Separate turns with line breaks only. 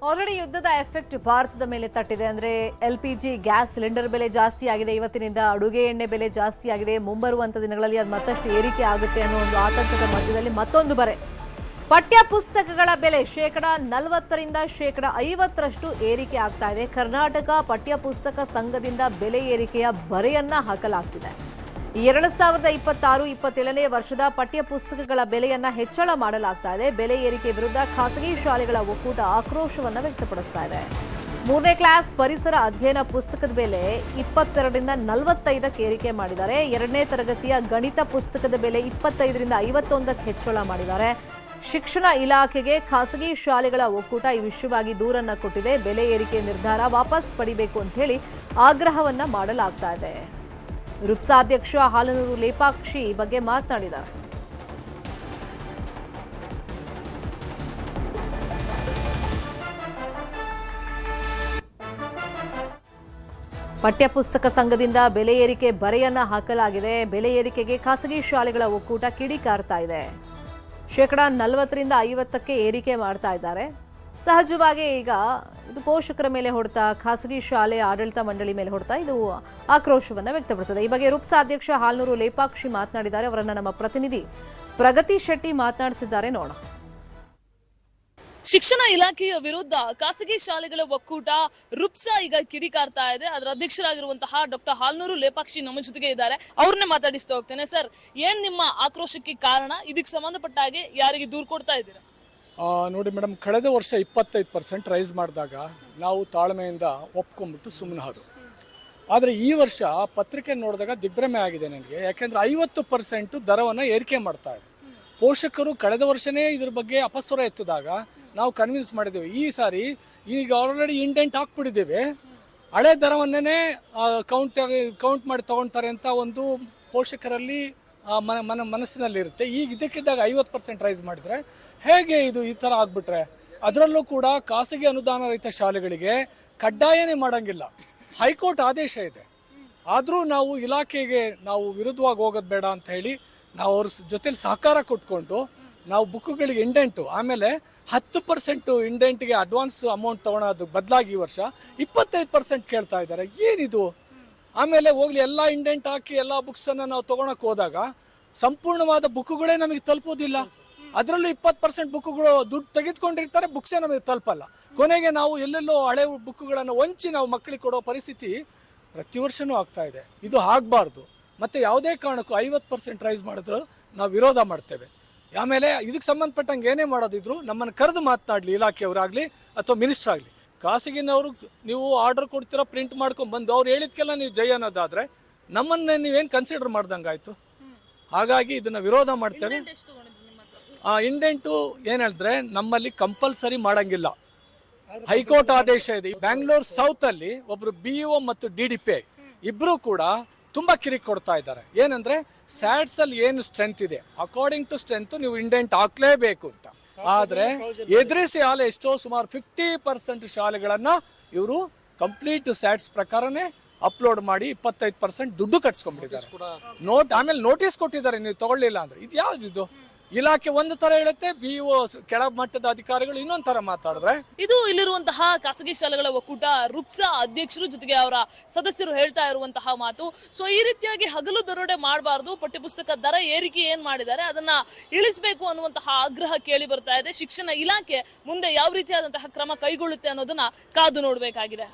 Already ಯುದ್ಧದ effect ಭಾರತದ ಮೇಲೆ ತಟ್ಟಿದೆ. ಅಂದ್ರೆ LPG ಗ್ಯಾಸ್ ಸಿಲಿಂಡರ್ ಬೆಲೆ ಜಾಸ್ತಿ ಆಗಿದೆ. ಇವತ್ತಿನಿಂದ ಅಡುಗೆ ಎಣ್ಣೆ ಬೆಲೆ ಜಾಸ್ತಿ ಆಗಿದೆ. ಮುಂಬರುವಂತ ದಿನಗಳಲ್ಲಿ ಅದು ಮತ್ತಷ್ಟು ಏರಿಕೆ ಆಗುತ್ತೆ ಅನ್ನೋ ಒಂದು ಆತಂಕದ ಮಧ್ಯದಲ್ಲಿ ಮತ್ತೊಂದು ಬರೆ. ಪಠ್ಯ ಪುಸ್ತಕಗಳ ಬೆಲೆ 40% 50% ಏರಿಕೆ ಆಗ್ತಾ ಇದೆ. ಕರ್ನಾಟಕ ಪಠ್ಯ ಪುಸ್ತಕ ಸಂಘದಿಂದ ಬೆಲೆ ಏರಿಕೆಯ ಬರೆಯನ್ನ ಹಾಕಲಾಗ್ತಿದೆ. 2026-27ನೇ ವರ್ಷದ ಪಠ್ಯ ಪುಸ್ತಕಗಳ ಬೆಲೆಯನ್ನ ಹೆಚ್ಚಳ ಮಾಡಲಾಗ್ತಾ ಇದೆ. ಬೆಲೆ ಏರಿಕೆ ವಿರುದ್ಧ ಖಾಸಗಿ ಶಾಲೆಗಳ ಒಕ್ಕೂಟ ಆಕ್ರೋಶವನ್ನ ವ್ಯಕ್ತಪಡಿಸ್ತಾ ಇದೆ. 3ನೇ ಕ್ಲಾಸ್ ಪರಿಸರ ಅಧ್ಯಯನ ಪುಸ್ತಕದ ಬೆಲೆ 22ರಿಂದ 45ಕ್ಕೆ ಏರಿಕೆ ಮಾಡಿದ್ದಾರೆ. 2ನೇ ತರಗತಿಯ ಗಣಿತ ಪುಸ್ತಕದ ಬೆಲೆ 25ರಿಂದ 51ಕ್ಕೆ ಹೆಚ್ಚಳ ಮಾಡಿದ್ದಾರೆ. ಶಿಕ್ಷಣ ಇಲಾಖೆಗೆ ಖಾಸಗಿ ಶಾಲೆಗಳ ಒಕ್ಕೂಟ ಈ ವಿಷಯವಾಗಿ ದೂರನ್ನ ಕೊಟ್ಟಿದೆ. ಬೆಲೆ ಏರಿಕೆ ನಿರ್ಧಾರ ವಾಪಸ್ ಪಡಿಬೇಕು ಅಂತ ಹೇಳಿ ಆಗ್ರಹವನ್ನ ಮಾಡಲಾಗ್ತಾ ಇದೆ. ರುಪ್ಸಾ ಅಧ್ಯಕ್ಷ ಹಾಲನೂರು ಲೇಪಾಕ್ಷಿ ಬಗ್ಗೆ ಮಾತನಾಡಿದ್ದಾರೆ. ಪಠ್ಯಪುಸ್ತಕ ಸಂಘದಿಂದ ಬೆಲೆ ಏರಿಕೆ ಬರೆಯನ್ನ ಹಾಕಲಾಗಿದೆ. ಬೆಲೆ ಏರಿಕೆಗೆ ಖಾಸಗಿ ಶಾಲೆಗಳ ಒಕ್ಕೂಟ ಕಿಡಿಕಾರ್ತಾ ಇದೆ. 40ರಿಂದ 50ಕ್ಕೆ ಏರಿಕೆ ಮಾಡ್ತಾ ಇದ್ದಾರೆ. ಸಹಜವಾಗಿ ಈಗ ಇದು ಪೋಷಕರ ಮೇಲೆ ಹೊಡೆತ, ಖಾಸಗಿ ಶಾಲೆ ಆಡಳಿತ ಮಂಡಳಿ ಮೇಲೆ ಹೊಡೆತ, ಇದು ಆಕ್ರೋಶವನ್ನ ವ್ಯಕ್ತಪಡಿಸಿದೆ. ಈ ಬಗ್ಗೆ ರುಪ್ಸಾ ಅಧ್ಯಕ್ಷ ಹಾಲನೂರು ಲೇಪಾಕ್ಷಿ ಮಾತನಾಡಿದ್ದಾರೆ. ಅವರನ್ನ ನಮ್ಮ ಪ್ರತಿನಿಧಿ ಪ್ರಗತಿ ಶೆಟ್ಟಿ ಮಾತನಾಡಿಸಿದ್ದಾರೆ. ನೋಡೋಣ.
ಶಿಕ್ಷಣ ಇಲಾಖೆಯ ವಿರುದ್ಧ ಖಾಸಗಿ ಶಾಲೆಗಳ ಒಕ್ಕೂಟ ರುಪ್ಸಾ ಈಗ ಕಿಡಿಕಾರ್ತಾ ಇದೆ. ಅದರ ಅಧ್ಯಕ್ಷರಾಗಿರುವಂತಹ ಡಾಕ್ಟರ್ ಹಾಲನೂರು ಲೇಪಾಕ್ಷಿ ನಮ್ಮ ಜೊತೆಗೆ ಇದ್ದಾರೆ. ಅವ್ರನ್ನೇ ಮಾತಾಡಿಸ್ತಾ ಹೋಗ್ತೇನೆ. ಸರ್, ಏನ್ ನಿಮ್ಮ ಆಕ್ರೋಶಕ್ಕೆ ಕಾರಣ? ಇದಕ್ಕೆ ಸಂಬಂಧಪಟ್ಟ ಹಾಗೆ ಯಾರಿಗೆ ದೂರು ಕೊಡ್ತಾ ಇದ್ದೀರಾ?
ನೋಡಿ ಮೇಡಮ್, ಕಳೆದ ವರ್ಷ 25% ರೈಸ್ ಮಾಡಿದಾಗ ನಾವು ತಾಳ್ಮೆಯಿಂದ ಒಪ್ಕೊಂಡ್ಬಿಟ್ಟು ಸುಮ್ಮನೆ ಹೋದು. ಆದರೆ ಈ ವರ್ಷ ಪತ್ರಿಕೆ ನೋಡಿದಾಗ ದಿಗ್ಭ್ರಮೆ ಆಗಿದೆ ನನಗೆ. ಯಾಕೆಂದರೆ 50% ದರವನ್ನು ಏರಿಕೆ ಮಾಡ್ತಾ ಇದೆ. ಪೋಷಕರು ಕಳೆದ ವರ್ಷವೇ ಇದ್ರ ಬಗ್ಗೆ ಅಪಸ್ವರ ಎತ್ತಿದಾಗ ನಾವು ಕನ್ವಿನ್ಸ್ ಮಾಡಿದ್ದೇವೆ. ಈ ಸಾರಿ ಈಗ ಆಲ್ರೆಡಿ ಇಂಡೆಂಟ್ ಹಾಕ್ಬಿಟ್ಟಿದ್ದೇವೆ, ಹಳೆ ದರವನ್ನೇ ಕೌಂಟ್ ಮಾಡಿ ತೊಗೊಳ್ತಾರೆ ಅಂತ ಒಂದು ಪೋಷಕರಲ್ಲಿ ಮನಸ್ಸಿನಲ್ಲಿರುತ್ತೆ. ಈಗ ಇದಕ್ಕಿದ್ದಾಗ 50% ರೈಸ್ ಮಾಡಿದರೆ ಹೇಗೆ ಇದು ಈ ಥರ ಆಗಿಬಿಟ್ರೆ? ಅದರಲ್ಲೂ ಕೂಡ ಖಾಸಗಿ ಅನುದಾನ ರಹಿತ ಶಾಲೆಗಳಿಗೆ ಕಡ್ಡಾಯನೇ ಮಾಡೋಂಗಿಲ್ಲ. ಹೈಕೋರ್ಟ್ ಆದೇಶ ಇದೆ. ಆದರೂ ನಾವು ಇಲಾಖೆಗೆ ನಾವು ವಿರುದ್ಧವಾಗಿ ಹೋಗೋದು ಬೇಡ ಅಂತ ಹೇಳಿ ನಾವು ಅವ್ರ ಜೊತೆಲಿ ಸಹಕಾರ ಕೊಟ್ಕೊಂಡು ನಾವು ಬುಕ್ಗಳಿಗೆ ಇಂಡೆಂಟು, ಆಮೇಲೆ 10% ಇಂಡೆಂಟ್ಗೆ ಅಡ್ವಾನ್ಸ್ ಅಮೌಂಟ್ ತೊಗೊಳೋದು ಬದಲಾಗಿ ಈ ವರ್ಷ 25% ಕೇಳ್ತಾ ಇದ್ದಾರೆ. ಏನಿದು? ಆಮೇಲೆ ಹೋಗ್ಲಿ ಎಲ್ಲ ಇಂಡೆಂಟ್ ಹಾಕಿ ಎಲ್ಲ ಬುಕ್ಸನ್ನು ನಾವು ತೊಗೊಳಕ್ಕೆ ಹೋದಾಗ ಸಂಪೂರ್ಣವಾದ ಬುಕ್ಗಳೇ ನಮಗೆ ತಲುಪೋದಿಲ್ಲ. ಅದರಲ್ಲೂ 20% ಬುಕ್ಗಳು ದುಡ್ಡು ತೆಗೆದುಕೊಂಡಿರ್ತಾರೆ, ಬುಕ್ಸೇ ನಮಗೆ ತಲುಪಲ್ಲ. ಕೊನೆಗೆ ನಾವು ಎಲ್ಲೆಲ್ಲೋ ಹಳೆ ಬುಕ್ಗಳನ್ನು ವಂಚಿ ನಾವು ಮಕ್ಕಳಿಗೆ ಕೊಡೋ ಪರಿಸ್ಥಿತಿ ಪ್ರತಿ ವರ್ಷವೂ ಆಗ್ತಾ ಇದೆ. ಇದು ಆಗಬಾರ್ದು. ಮತ್ತು ಯಾವುದೇ ಕಾರಣಕ್ಕೂ 50% ರೈಸ್ ಮಾಡಿದ್ರು ನಾವು ವಿರೋಧ ಮಾಡ್ತೇವೆ. ಆಮೇಲೆ ಇದಕ್ಕೆ ಸಂಬಂಧಪಟ್ಟಂಗೆ ಏನೇ ಮಾಡೋದಿದ್ರು ನಮ್ಮನ್ನು ಕರೆದು ಮಾತನಾಡಲಿ, ಇಲಾಖೆಯವರಾಗಲಿ ಅಥವಾ ಮಿನಿಸ್ಟರ್ ಆಗಲಿ. ಖಾಸಗಿನವರು ನೀವು ಆರ್ಡರ್ ಕೊಡ್ತೀರಾ, ಪ್ರಿಂಟ್ ಮಾಡ್ಕೊಂಡು ಅವ್ರು ಹೇಳಿದ್ಕೆಲ್ಲ ನೀವು ಜೈ ಅನ್ನೋದಾದರೆ ನಮ್ಮನ್ನೇ ನೀವೇನು ಕನ್ಸಿಡರ್ ಮಾಡ್ದಂಗೆ ಆಯಿತು. ಹಾಗಾಗಿ ಇದನ್ನು ವಿರೋಧ ಮಾಡ್ತೇವೆ. ಇಂಡೆಂಟು ಏನು ಹೇಳಿದ್ರೆ ನಮ್ಮಲ್ಲಿ ಕಂಪಲ್ಸರಿ ಮಾಡೋಂಗಿಲ್ಲ. ಹೈಕೋರ್ಟ್ ಆದೇಶ ಇದೆ. ಬ್ಯಾಂಗ್ಳೂರ್ ಸೌತಲ್ಲಿ ಒಬ್ಬರು BEO ಮತ್ತು DDPI ಇಬ್ಬರೂ ಕೂಡ ತುಂಬ ಕಿರಿಕ್ ಕೊಡ್ತಾ ಇದ್ದಾರೆ. ಏನಂದರೆ ಸ್ಯಾಟ್ಸಲ್ಲಿ ಏನು ಸ್ಟ್ರೆಂತ್ ಇದೆ ಅಕಾರ್ಡಿಂಗ್ ಟು ಸ್ಟ್ರೆಂತ್ ನೀವು ಇಂಡೆಂಟ್ ಹಾಕ್ಲೇಬೇಕು ಅಂತ. ಆದರೆ ಎದುರಿಸಿ ಎಷ್ಟೋ ಸುಮಾರು 50% ಶಾಲೆಗಳನ್ನು ಇವರು ಕಂಪ್ಲೀಟ್ ಸ್ಯಾಟ್ಸ್ ಪ್ರಕಾರನೇ ಅಪ್ಲೋಡ್ ಮಾಡಿ 25% ದುಡ್ಡು ಕಟ್ಸ್ಕೊಂಡ್ಬಿಟ್ಟಿದ್ದಾರೆ. ಆಮೇಲೆ ನೋಟಿಸ್ ಕೊಟ್ಟಿದ್ದಾರೆ, ನೀವು ತಗೊಳ್ಳಿಲ್ಲ ಅಂದರೆ. ಇದು ಯಾವುದಿದು? ಇಲಾಖೆ ಒಂದು ತರ ಹೇಳುತ್ತೆ, BEO ಕೆಳ ಮಟ್ಟದ ಅಧಿಕಾರಿಗಳು ಇನ್ನೊಂದು ತರ ಮಾತಾಡಿದ್ರೆ.
ಇದು ಇಲ್ಲಿರುವಂತಹ ಖಾಸಗಿ ಶಾಲೆಗಳ ಒಕ್ಕೂಟ ರುಪ್ಸಾ ಅಧ್ಯಕ್ಷರು ಜೊತೆಗೆ ಅವರ ಸದಸ್ಯರು ಹೇಳ್ತಾ ಇರುವಂತಹ ಮಾತು. ಸೊ ಈ ರೀತಿಯಾಗಿ ಹಗಲು ದರೋಡೆ ಮಾಡಬಾರ್ದು, ಪಠ್ಯಪುಸ್ತಕ ದರ ಏರಿಕೆ ಏನ್ ಮಾಡಿದ್ದಾರೆ ಅದನ್ನ ಇಳಿಸಬೇಕು ಅನ್ನುವಂತಹ ಆಗ್ರಹ ಕೇಳಿ ಬರ್ತಾ ಇದೆ. ಶಿಕ್ಷಣ ಇಲಾಖೆ ಮುಂದೆ ಯಾವ ರೀತಿಯಾದಂತಹ ಕ್ರಮ ಕೈಗೊಳ್ಳುತ್ತೆ ಅನ್ನೋದನ್ನ ಕಾದು ನೋಡಬೇಕಾಗಿದೆ.